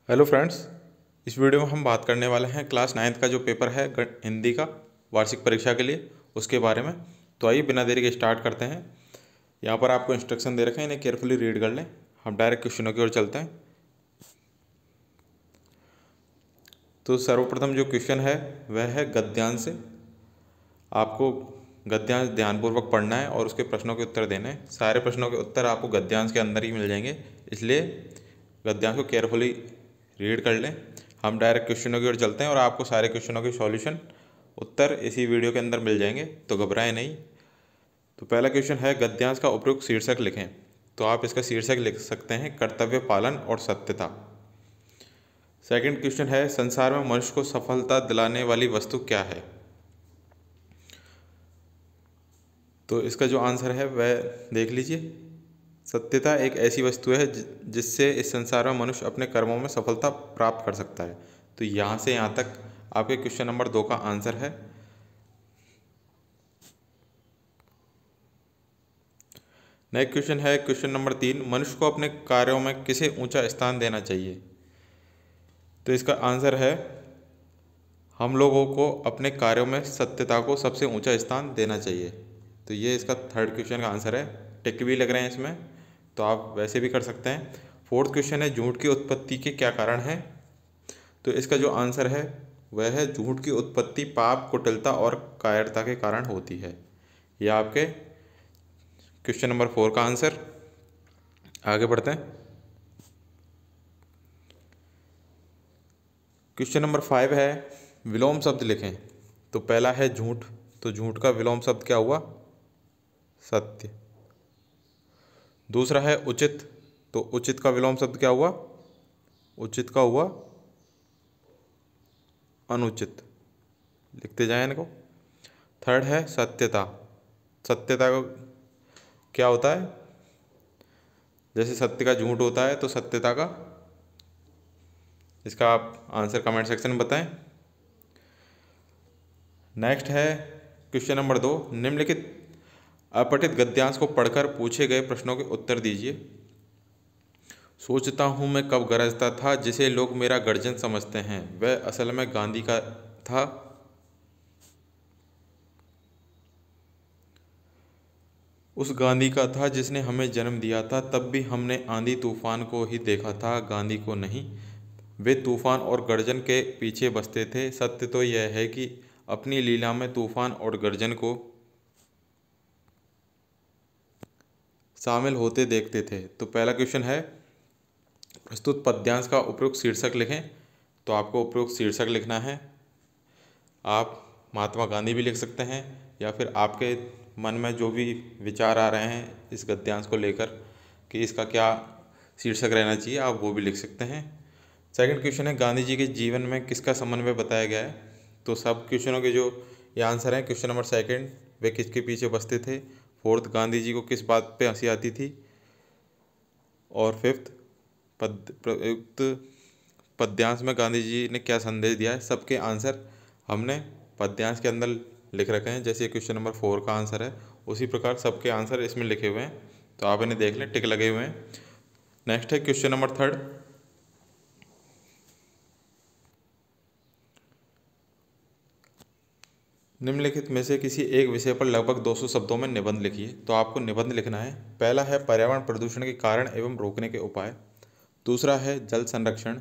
Hello friends, इस video में हम बात करने वाले हैं क्लास 9th का जो पेपर है हिंदी का वार्षिक परीक्षा के लिए उसके बारे में। तो आइए बिना देरी के स्टार्ट करते हैं। यहाँ पर आपको इंस्ट्रक्शन दे रखे हैं, इन्हें केयरफुली रीड कर लें। हम डायरेक्ट क्वेश्चनों की ओर चलते हैं। तो सर्वप्रथम जो क्वेश्चन है वह है गद्यांश से। आपको गद्यांश ध्यानपूर्वक पढ़ना है और उसके प्रश्नों के उत्तर देने हैं। सारे प्रश्नों के उत्तर आपको गद्यांश के अंदर ही मिल जाएंगे, इसलिए गद्यांश को केयरफुली रीड कर लें। हम डायरेक्ट क्वेश्चनों की ओर चलते हैं और आपको सारे क्वेश्चनों के सॉल्यूशन उत्तर इसी वीडियो के अंदर मिल जाएंगे, तो घबराएं नहीं। तो पहला क्वेश्चन है, गद्यांश का उपयुक्त शीर्षक लिखें। तो आप इसका शीर्षक लिख सकते हैं कर्तव्य पालन और सत्यता। सेकंड क्वेश्चन है, संसार में मनुष्य को सफलता दिलाने वाली वस्तु क्या है। तो इसका जो आंसर है वह देख लीजिए। सत्यता एक ऐसी वस्तु है जिससे इस संसार में मनुष्य अपने कर्मों में सफलता प्राप्त कर सकता है। तो यहाँ से यहाँ तक आपके क्वेश्चन नंबर 2 का आंसर है। नेक्स्ट क्वेश्चन है क्वेश्चन नंबर 3, मनुष्य को अपने कार्यों में किसे ऊंचा स्थान देना चाहिए। तो इसका आंसर है, हम लोगों को अपने कार्यों में सत्यता को सबसे ऊंचा स्थान देना चाहिए। तो ये इसका थर्ड क्वेश्चन का आंसर है। टिक भी लग रहे हैं इसमें, तो आप वैसे भी कर सकते हैं। फोर्थ क्वेश्चन है, झूठ की उत्पत्ति के क्या कारण हैं। तो इसका जो आंसर है वह है, झूठ की उत्पत्ति पाप, कुटिलता और कायरता के कारण होती है। यह आपके क्वेश्चन नंबर 4 का आंसर। आगे बढ़ते हैं। क्वेश्चन नंबर 5 है, विलोम शब्द लिखें। तो पहला है झूठ। तो झूठ का विलोम शब्द क्या हुआ? सत्य। दूसरा है उचित। तो उचित का विलोम शब्द क्या हुआ? उचित का हुआ अनुचित। लिखते जाएं इनको। थर्ड है सत्यता। सत्यता का क्या होता है? जैसे सत्य का झूठ होता है, तो सत्यता का। इसका आप आंसर कमेंट सेक्शन में बताएं। नेक्स्ट है क्वेश्चन नंबर 2, निम्नलिखित अपठित गद्यांश को पढ़कर पूछे गए प्रश्नों के उत्तर दीजिए। सोचता हूँ मैं कब गरजता था, जिसे लोग मेरा गर्जन समझते हैं, वह असल में गांधी का था। उस गांधी का था जिसने हमें जन्म दिया था, तब भी हमने आंधी तूफान को ही देखा था, गांधी को नहीं। वे तूफान और गर्जन के पीछे बसते थे। सत्य तो यह है कि अपनी लीला में तूफान और गर्जन को शामिल होते देखते थे। तो पहला क्वेश्चन है, प्रस्तुत पद्यांश का उपयुक्त शीर्षक लिखें। तो आपको उपयुक्त शीर्षक लिखना है। आप महात्मा गांधी भी लिख सकते हैं, या फिर आपके मन में जो भी विचार आ रहे हैं इस गद्यांश को लेकर कि इसका क्या शीर्षक रहना चाहिए, आप वो भी लिख सकते हैं। सेकंड क्वेश्चन है, गांधी जी के जीवन में किसका समन्वय बताया गया है। तो सब क्वेश्चनों के जो ये आंसर हैं, क्वेश्चन नंबर 2 वे किसके पीछे बसते थे। फोर्थ, गांधी जी को किस बात पे हंसी आती थी। और फिफ्थ, प्रयुक्त पद्यांश में गांधी जी ने क्या संदेश दिया है। सबके आंसर हमने पद्यांश के अंदर लिख रखे हैं। जैसे क्वेश्चन नंबर 4 का आंसर है, उसी प्रकार सबके आंसर इसमें लिखे हुए हैं। तो आप इन्हें देख लें, टिक लगे हुए हैं। नेक्स्ट है क्वेश्चन नंबर 3, निम्नलिखित में से किसी एक विषय पर लगभग 200 शब्दों में निबंध लिखिए। तो आपको निबंध लिखना है। पहला है पर्यावरण प्रदूषण के कारण एवं रोकने के उपाय। दूसरा है जल संरक्षण।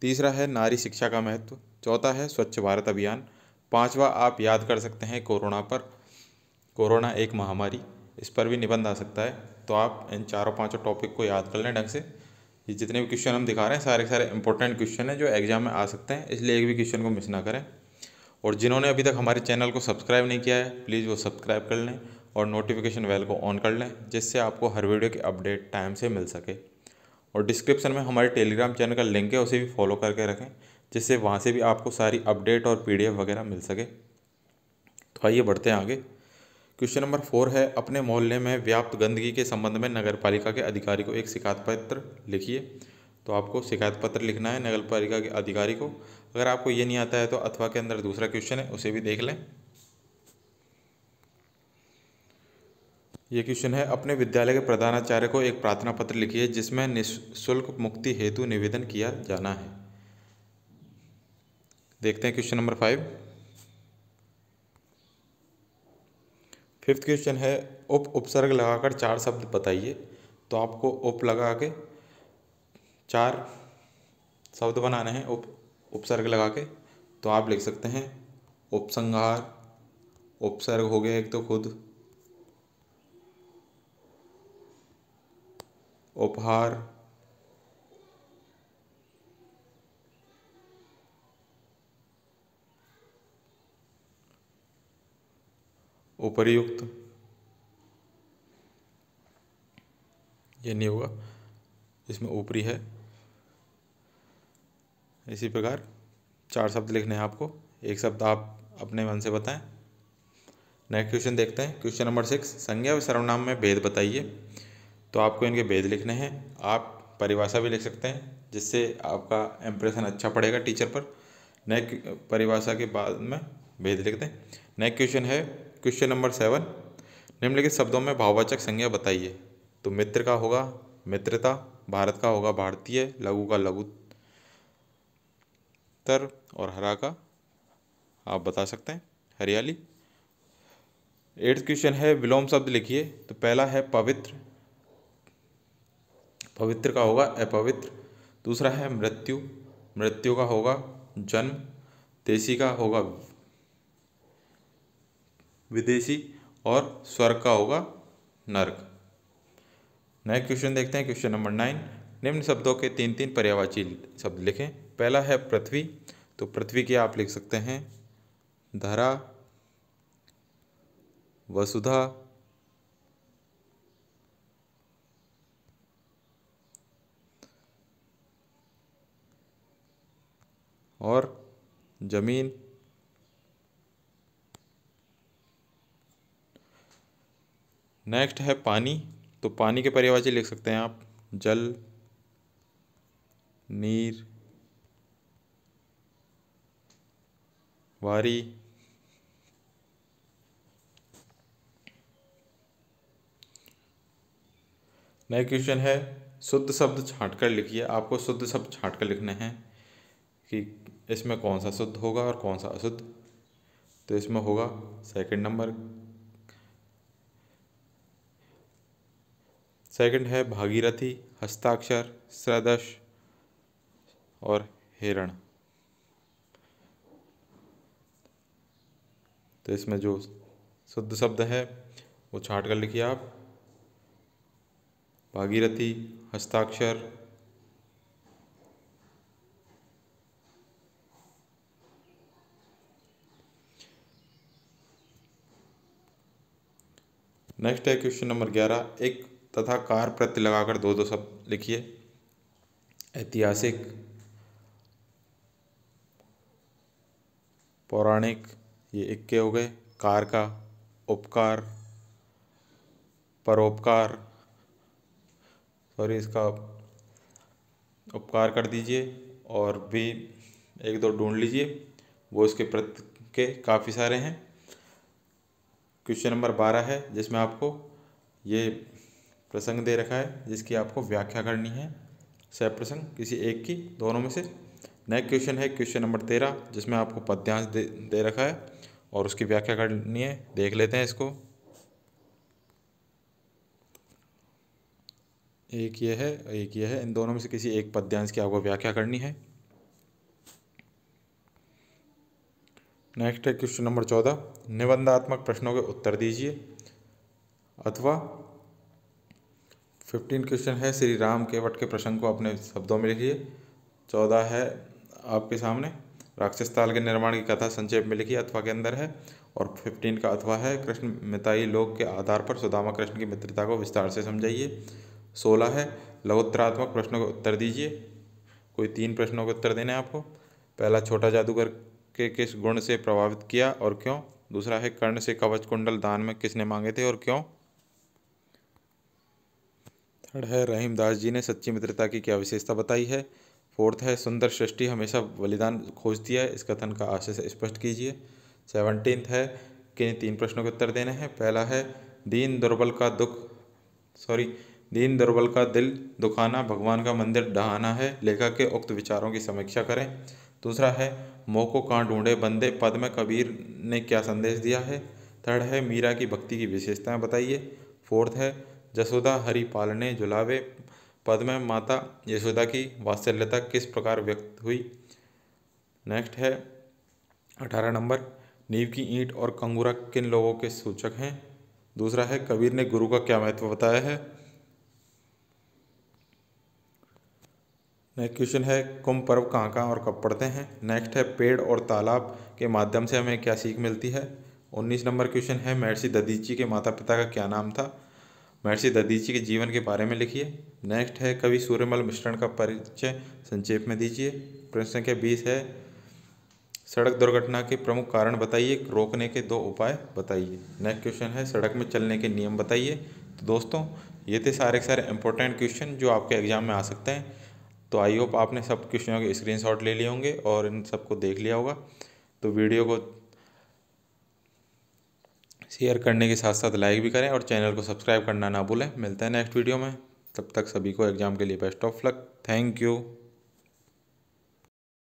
तीसरा है नारी शिक्षा का महत्व। चौथा है स्वच्छ भारत अभियान। पांचवा आप याद कर सकते हैं कोरोना पर। कोरोना एक महामारी, इस पर भी निबंध आ सकता है। तो आप इन चारों पांचों टॉपिक को याद कर लें ढंग से। ये जितने भी क्वेश्चन हम दिखा रहे हैं सारे के सारे इंपॉर्टेंट क्वेश्चन हैं जो एग्जाम में आ सकते हैं, इसलिए एक भी क्वेश्चन को मिस ना करें। और जिन्होंने अभी तक हमारे चैनल को सब्सक्राइब नहीं किया है, प्लीज़ वो सब्सक्राइब कर लें और नोटिफिकेशन बेल को ऑन कर लें, जिससे आपको हर वीडियो की अपडेट टाइम से मिल सके। और डिस्क्रिप्शन में हमारे टेलीग्राम चैनल का लिंक है, उसे भी फॉलो करके रखें, जिससे वहाँ से भी आपको सारी अपडेट और PDF वगैरह मिल सके। तो आइए बढ़ते हैं आगे। क्वेश्चन नंबर 4 है, अपने मोहल्ले में व्याप्त गंदगी के संबंध में नगरपालिका के अधिकारी को एक शिकायत पत्र लिखिए। तो आपको शिकायत पत्र लिखना है नगरपालिका के अधिकारी को। अगर आपको ये नहीं आता है तो अथवा के अंदर दूसरा क्वेश्चन है, उसे भी देख लें। ये क्वेश्चन है, अपने विद्यालय के प्रधानाचार्य को एक प्रार्थना पत्र लिखिए जिसमें निःशुल्क मुक्ति हेतु निवेदन किया जाना है। देखते हैं क्वेश्चन नंबर 5। फिफ्थ क्वेश्चन है उपसर्ग लगाकर 4 शब्द बताइए। तो आपको उप लगा के 4 शब्द बनाने हैं उपसर्ग लगा के। तो आप लिख सकते हैं उपसंहार, उपसर्ग हो गया एक तो खुद, उपहार, उपर्युक्त, ये नहीं होगा, इसमें ऊपरी है। इसी प्रकार 4 शब्द लिखने हैं आपको, एक शब्द आप अपने मन से बताएं। नेक्स्ट क्वेश्चन देखते हैं, क्वेश्चन नंबर 6, संज्ञा व सर्वनाम में भेद बताइए। तो आपको इनके भेद लिखने हैं। आप परिभाषा भी लिख सकते हैं, जिससे आपका इम्प्रेशन अच्छा पड़ेगा टीचर पर। नेक्स्ट परिभाषा के बाद में भेद लिखते हैं। नेक्स्ट क्वेश्चन है क्वेश्चन नंबर 7, निम्नलिखित शब्दों में भाववाचक संज्ञा बताइए। तो मित्र का होगा मित्रता, भारत का होगा भारतीय, लघु का लघुतर और हरा का आप बता सकते हैं हरियाली। 8th क्वेश्चन है विलोम शब्द लिखिए। तो पहला है पवित्र, पवित्र का होगा अपवित्र। दूसरा है मृत्यु, मृत्यु का होगा जन्म। देशी का होगा विदेशी, और स्वर्ग का होगा नर्क। नेक्स्ट क्वेश्चन देखते हैं, क्वेश्चन नंबर 9, निम्न शब्दों के 3 पर्यायवाची शब्द लिखें। पहला है पृथ्वी। तो पृथ्वी के आप लिख सकते हैं धरा, वसुधा, और जमीन। नेक्स्ट है पानी। तो पानी के पर्यायवाची लिख सकते हैं आप जल, नीर, वारी। नेक्स्ट क्वेश्चन है शुद्ध शब्द छांट कर लिखिए। आपको शुद्ध शब्द छांट कर लिखने हैं कि इसमें कौन सा शुद्ध होगा और कौन सा अशुद्ध। तो इसमें होगा सेकंड नंबर, सेकंड है भागीरथी, हस्ताक्षर, सदृश और हिरण। तो इसमें जो शुद्ध शब्द है वो छांट कर लिखिए आप, भागीरथी, हस्ताक्षर, नेक्स्ट है क्वेश्चन नंबर 11, एक तथा कार प्रत्यय लगाकर 2 शब्द लिखिए। ऐतिहासिक, पौराणिक, ये इक्के हो गए। कार का उपकार, परोपकार, सॉरी इसका उपकार कर दीजिए। और भी 1-2 ढूंढ लीजिए, वो इसके प्रत्यय के काफ़ी सारे हैं। क्वेश्चन नंबर 12 है, जिसमें आपको ये प्रसंग दे रखा है जिसकी आपको व्याख्या करनी है। सह प्रसंग किसी एक की, दोनों में से। नेक्स्ट क्वेश्चन है क्वेश्चन नंबर 13, जिसमें आपको पद्यांश दे रखा है और उसकी व्याख्या करनी है। देख लेते हैं इसको। एक ये है, एक ये है, इन दोनों में से किसी एक पद्यांश की आपको व्याख्या करनी है। नेक्स्ट है क्वेश्चन नंबर 14, निबंधात्मक प्रश्नों के उत्तर दीजिए। अथवा 15 क्वेश्चन है श्री राम केवट के प्रसंग को अपने शब्दों में लिखिए। 14 है आपके सामने राक्षस ताल के निर्माण की कथा संक्षेप में लिखिए, अथवा के अंदर है। और 15 का अथवा है कृष्ण मिताई लोक के आधार पर सुदामा कृष्ण की मित्रता को विस्तार से समझाइए। 16 है लघुत्तरात्मक प्रश्नों के उत्तर दीजिए। कोई 3 प्रश्नों के उत्तर देने हैं आपको। पहला, छोटा जादूगर के किस गुण से प्रभावित किया और क्यों। दूसरा है कर्ण से कवच कुंडल दान में किसने मांगे थे और क्यों। थर्ड है रहीमदास जी ने सच्ची मित्रता की क्या विशेषता बताई है। फोर्थ है सुंदर सृष्टि हमेशा बलिदान खोजती है, इस कथन का आशय से स्पष्ट कीजिए। 17 है किन 3 प्रश्नों के उत्तर देने हैं। पहला है दीन दुर्बल का दिल दुखाना भगवान का मंदिर ढहाना है, लेखक के उक्त विचारों की समीक्षा करें। दूसरा है मोह को कहाँ ढूंढे बंदे पद में कबीर ने क्या संदेश दिया है। थर्ड है मीरा की भक्ति की विशेषताएं बताइए। फोर्थ है जसोदा हरि पालने झुलावे पद में माता यशोदा की वात्सल्यता किस प्रकार व्यक्त हुई। नेक्स्ट है 18 नंबर नींव की ईंट और कंगूरा किन लोगों के सूचक हैं। दूसरा है कबीर ने गुरु का क्या महत्व बताया है। नेक्स्ट क्वेश्चन है कुंभ पर्व कहाँ कहाँ और कब पढ़ते हैं। नेक्स्ट है पेड़ और तालाब के माध्यम से हमें क्या सीख मिलती है। 19 नंबर क्वेश्चन है महर्षि दधीची के माता पिता का क्या नाम था। महर्षि दधीची के जीवन के बारे में लिखिए। नेक्स्ट है कवि सूर्यमल मिश्रण का परिचय संक्षेप में दीजिए। प्रश्न संख्या 20 है सड़क दुर्घटना के प्रमुख कारण बताइए, रोकने के 2 उपाय बताइए। नेक्स्ट क्वेश्चन है सड़क में चलने के नियम बताइए। तो दोस्तों ये थे सारे के सारे इंपॉर्टेंट क्वेश्चन जो आपके एग्जाम में आ सकते हैं। तो आई होप आपने सब क्वेश्चनों के स्क्रीनशॉट ले लिए होंगे और इन सबको देख लिया होगा। तो वीडियो को शेयर करने के साथ साथ लाइक भी करें और चैनल को सब्सक्राइब करना ना भूलें। मिलते हैं नेक्स्ट वीडियो में, तब तक सभी को एग्ज़ाम के लिए best of luck. Thank you.